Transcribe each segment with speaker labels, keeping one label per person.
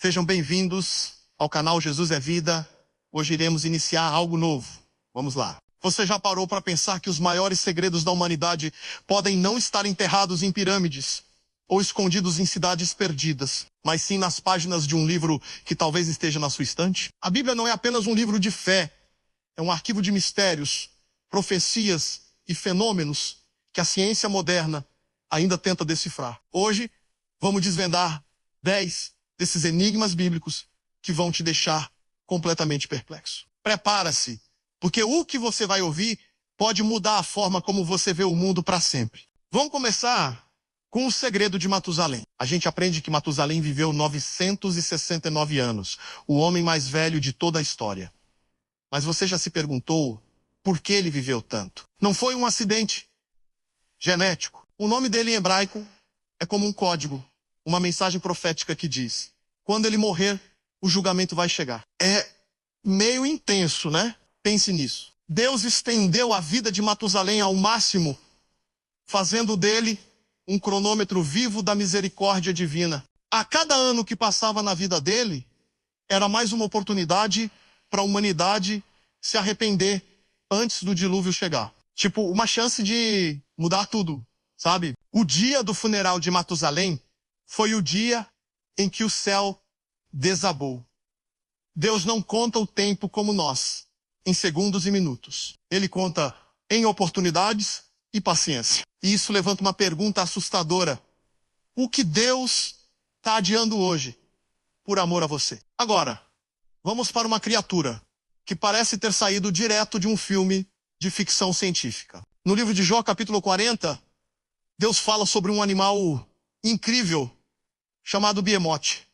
Speaker 1: Sejam bem-vindos ao canal Jesus é Vida. Hoje iremos iniciar algo novo. Vamos lá. Você já parou para pensar que os maiores segredos da humanidade podem não estar enterrados em pirâmides ou escondidos em cidades perdidas, mas sim nas páginas de um livro que talvez esteja na sua estante? A Bíblia não é apenas um livro de fé, é um arquivo de mistérios, profecias e fenômenos que a ciência moderna ainda tenta decifrar. Hoje, vamos desvendar 10 desses enigmas bíblicos que vão te deixar completamente perplexo. Prepara-se, porque o que você vai ouvir pode mudar a forma como você vê o mundo para sempre. Vamos começar com o segredo de Matusalém. A gente aprende que Matusalém viveu 969 anos, o homem mais velho de toda a história. Mas você já se perguntou por que ele viveu tanto? Não foi um acidente genético. O nome dele em hebraico é como um código, uma mensagem profética que diz: quando ele morrer, o julgamento vai chegar. É meio intenso, né? Pense nisso. Deus estendeu a vida de Matusalém ao máximo, fazendo dele um cronômetro vivo da misericórdia divina. A cada ano que passava na vida dele, era mais uma oportunidade para a humanidade se arrepender antes do dilúvio chegar. Tipo, uma chance de mudar tudo, sabe? O dia do funeral de Matusalém foi o dia em que o céu desabou. Deus não conta o tempo como nós, em segundos e minutos. Ele conta em oportunidades e paciência. E isso levanta uma pergunta assustadora. O que Deus está adiando hoje por amor a você? Agora, vamos para uma criatura que parece ter saído direto de um filme de ficção científica. No livro de Jó, capítulo 40, Deus fala sobre um animal incrível chamado Behemoth.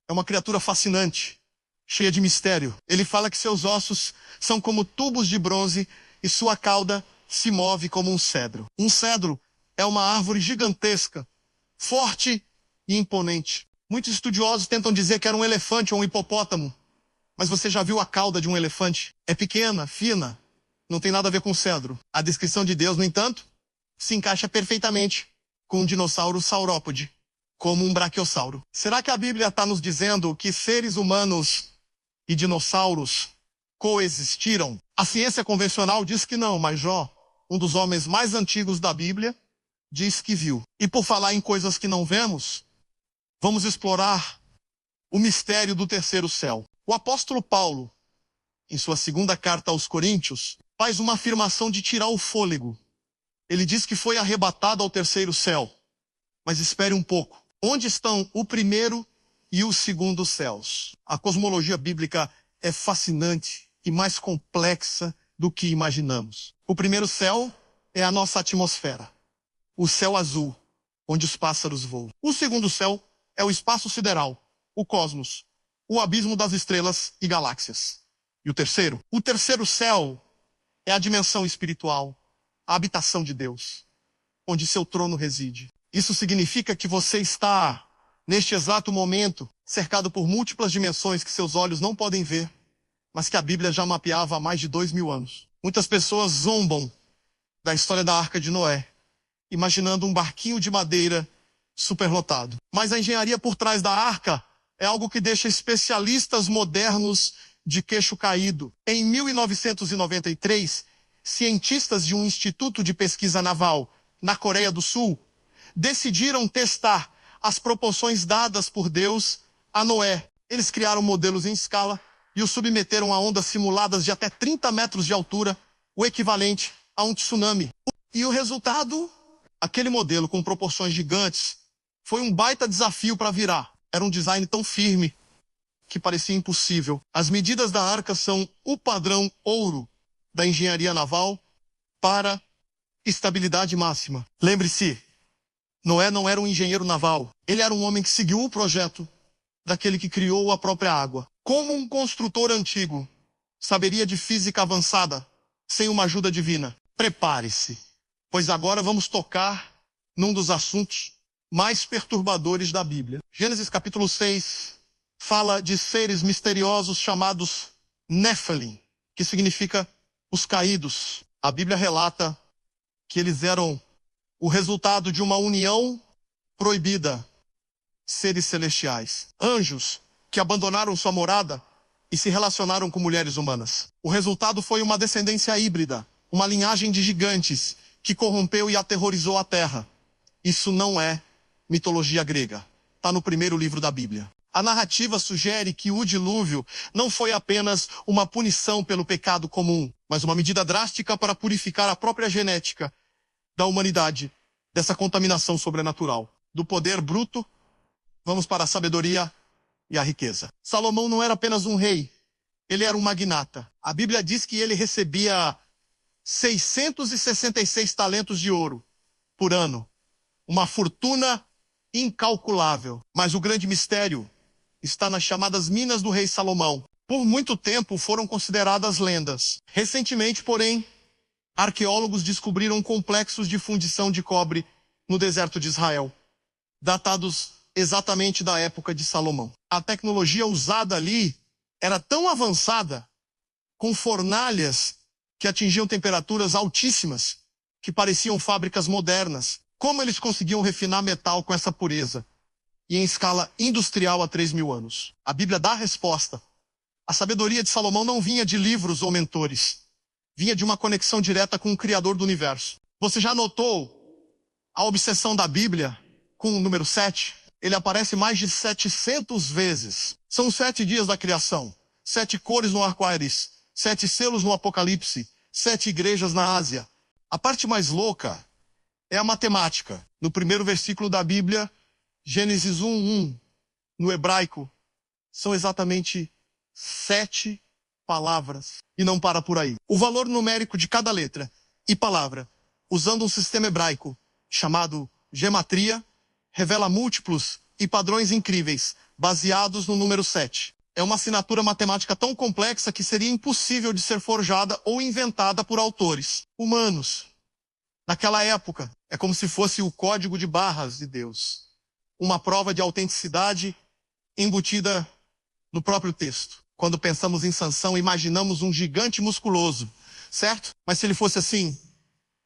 Speaker 1: É uma criatura fascinante, cheia de mistério. Ele fala que seus ossos são como tubos de bronze e sua cauda se move como um cedro. Um cedro é uma árvore gigantesca, forte e imponente. Muitos estudiosos tentam dizer que era um elefante ou um hipopótamo. Mas você já viu a cauda de um elefante? É pequena, fina, não tem nada a ver com cedro. A descrição de Deus, no entanto, se encaixa perfeitamente com um dinossauro saurópode, como um braquiossauro. Será que a Bíblia está nos dizendo que seres humanos e dinossauros coexistiram? A ciência convencional diz que não, mas Jó, um dos homens mais antigos da Bíblia, diz que viu. E por falar em coisas que não vemos, vamos explorar o mistério do terceiro céu. O apóstolo Paulo, em sua segunda carta aos Coríntios, faz uma afirmação de tirar o fôlego. Ele diz que foi arrebatado ao terceiro céu. Mas espere um pouco. Onde estão o primeiro e o segundo céus? A cosmologia bíblica é fascinante e mais complexa do que imaginamos. O primeiro céu é a nossa atmosfera, o céu azul, onde os pássaros voam. O segundo céu é o espaço sideral, o cosmos, o abismo das estrelas e galáxias. E o terceiro céu é a dimensão espiritual, a habitação de Deus, onde seu trono reside. Isso significa que você está, neste exato momento, cercado por múltiplas dimensões que seus olhos não podem ver, mas que a Bíblia já mapeava há mais de 2000 anos. Muitas pessoas zombam da história da Arca de Noé, imaginando um barquinho de madeira superlotado. Mas a engenharia por trás da arca é algo que deixa especialistas modernos de queixo caído. Em 1993, cientistas de um instituto de pesquisa naval na Coreia do Sul decidiram testar as proporções dadas por Deus a Noé. Eles criaram modelos em escala e o submeteram a ondas simuladas de até 30 metros de altura, o equivalente a um tsunami. E o resultado? Aquele modelo com proporções gigantes foi um baita desafio para virar. Era um design tão firme que parecia impossível. As medidas da arca são o padrão ouro da engenharia naval para estabilidade máxima. Lembre-se, Noé não era um engenheiro naval. Ele era um homem que seguiu o projeto daquele que criou a própria água. Como um construtor antigo saberia de física avançada sem uma ajuda divina? Prepare-se, pois agora vamos tocar num dos assuntos mais perturbadores da Bíblia. Gênesis capítulo 6 fala de seres misteriosos chamados Néfilim, que significa os caídos. A Bíblia relata que eles eram o resultado de uma união proibida, seres celestiais. Anjos que abandonaram sua morada e se relacionaram com mulheres humanas. O resultado foi uma descendência híbrida, uma linhagem de gigantes que corrompeu e aterrorizou a terra. Isso não é mitologia grega. Está no primeiro livro da Bíblia. A narrativa sugere que o dilúvio não foi apenas uma punição pelo pecado comum, mas uma medida drástica para purificar a própria genética da humanidade dessa contaminação sobrenatural. Do poder bruto, vamos para a sabedoria e a riqueza. Salomão não era apenas um rei, ele era um magnata. A Bíblia diz que ele recebia 666 talentos de ouro por ano. Uma fortuna incalculável. Mas o grande mistério está nas chamadas Minas do Rei Salomão. Por muito tempo foram consideradas lendas. Recentemente, porém, arqueólogos descobriram complexos de fundição de cobre no deserto de Israel, datados exatamente da época de Salomão. A tecnologia usada ali era tão avançada, com fornalhas que atingiam temperaturas altíssimas, que pareciam fábricas modernas. Como eles conseguiam refinar metal com essa pureza? E em escala industrial há 3.000 anos. A Bíblia dá a resposta. A sabedoria de Salomão não vinha de livros ou mentores. Vinha de uma conexão direta com o Criador do universo. Você já notou a obsessão da Bíblia com o número 7? Ele aparece mais de 700 vezes. São 7 dias da criação, 7 cores no arco-íris, 7 selos no Apocalipse, 7 igrejas na Ásia. A parte mais louca é a matemática. No primeiro versículo da Bíblia, Gênesis 1:1, no hebraico, são exatamente 7 palavras. E não para por aí. O valor numérico de cada letra e palavra, usando um sistema hebraico chamado gematria, revela múltiplos e padrões incríveis, baseados no número 7. É uma assinatura matemática tão complexa que seria impossível de ser forjada ou inventada por autores humanos. Naquela época, é como se fosse o código de barras de Deus. Uma prova de autenticidade embutida no próprio texto. Quando pensamos em Sansão, imaginamos um gigante musculoso, certo? Mas se ele fosse assim,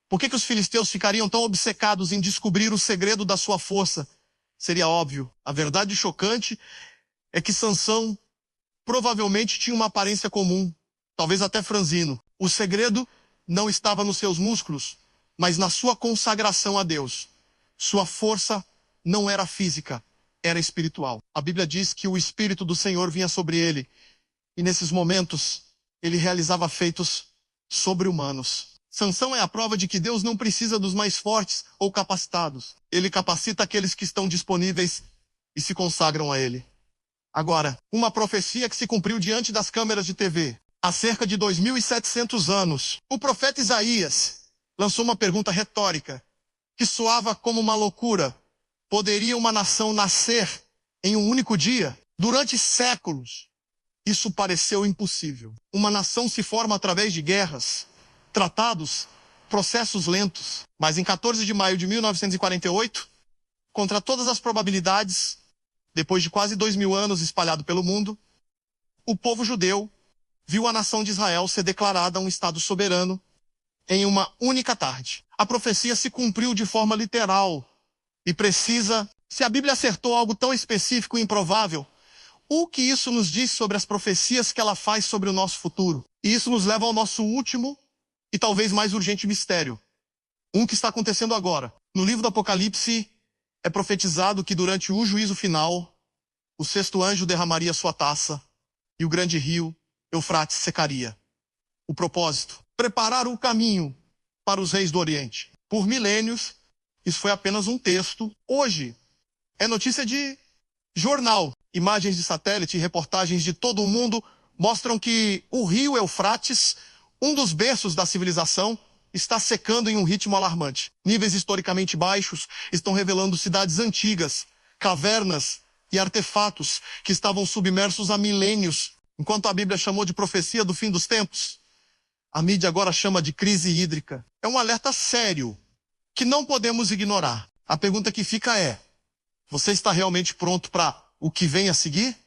Speaker 1: por que os filisteus ficariam tão obcecados em descobrir o segredo da sua força? Seria óbvio. A verdade chocante é que Sansão provavelmente tinha uma aparência comum, talvez até franzino. O segredo não estava nos seus músculos, mas na sua consagração a Deus. Sua força não era física, era espiritual. A Bíblia diz que o Espírito do Senhor vinha sobre ele, e nesses momentos ele realizava feitos sobre-humanos. Sansão é a prova de que Deus não precisa dos mais fortes ou capacitados. Ele capacita aqueles que estão disponíveis e se consagram a ele. Agora, uma profecia que se cumpriu diante das câmeras de TV. Há cerca de 2.700 anos, o profeta Isaías lançou uma pergunta retórica que soava como uma loucura. Poderia uma nação nascer em um único dia? Durante séculos, isso pareceu impossível. Uma nação se forma através de guerras, tratados, processos lentos. Mas em 14 de maio de 1948, contra todas as probabilidades, depois de quase 2.000 anos espalhado pelo mundo, o povo judeu viu a nação de Israel ser declarada um Estado soberano em uma única tarde. A profecia se cumpriu de forma literal e precisa. Se a Bíblia acertou algo tão específico e improvável, o que isso nos diz sobre as profecias que ela faz sobre o nosso futuro? E isso nos leva ao nosso último e talvez mais urgente mistério. Um que está acontecendo agora. No livro do Apocalipse, é profetizado que durante o juízo final, o sexto anjo derramaria sua taça e o grande rio Eufrates secaria. O propósito: preparar o caminho para os reis do Oriente. Por milênios, isso foi apenas um texto. Hoje, é notícia de jornal. Imagens de satélite e reportagens de todo o mundo mostram que o rio Eufrates, um dos berços da civilização, está secando em um ritmo alarmante. Níveis historicamente baixos estão revelando cidades antigas, cavernas e artefatos que estavam submersos há milênios. Enquanto a Bíblia chamou de profecia do fim dos tempos, a mídia agora chama de crise hídrica. É um alerta sério que não podemos ignorar. A pergunta que fica é: você está realmente pronto para o que vem a seguir?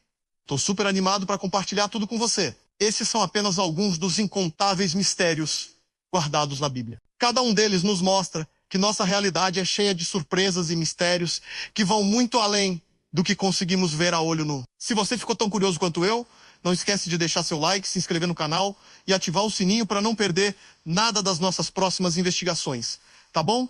Speaker 1: Estou super animado para compartilhar tudo com você. Esses são apenas alguns dos incontáveis mistérios guardados na Bíblia. Cada um deles nos mostra que nossa realidade é cheia de surpresas e mistérios que vão muito além do que conseguimos ver a olho nu. Se você ficou tão curioso quanto eu, não esquece de deixar seu like, se inscrever no canal e ativar o sininho para não perder nada das nossas próximas investigações. Tá bom?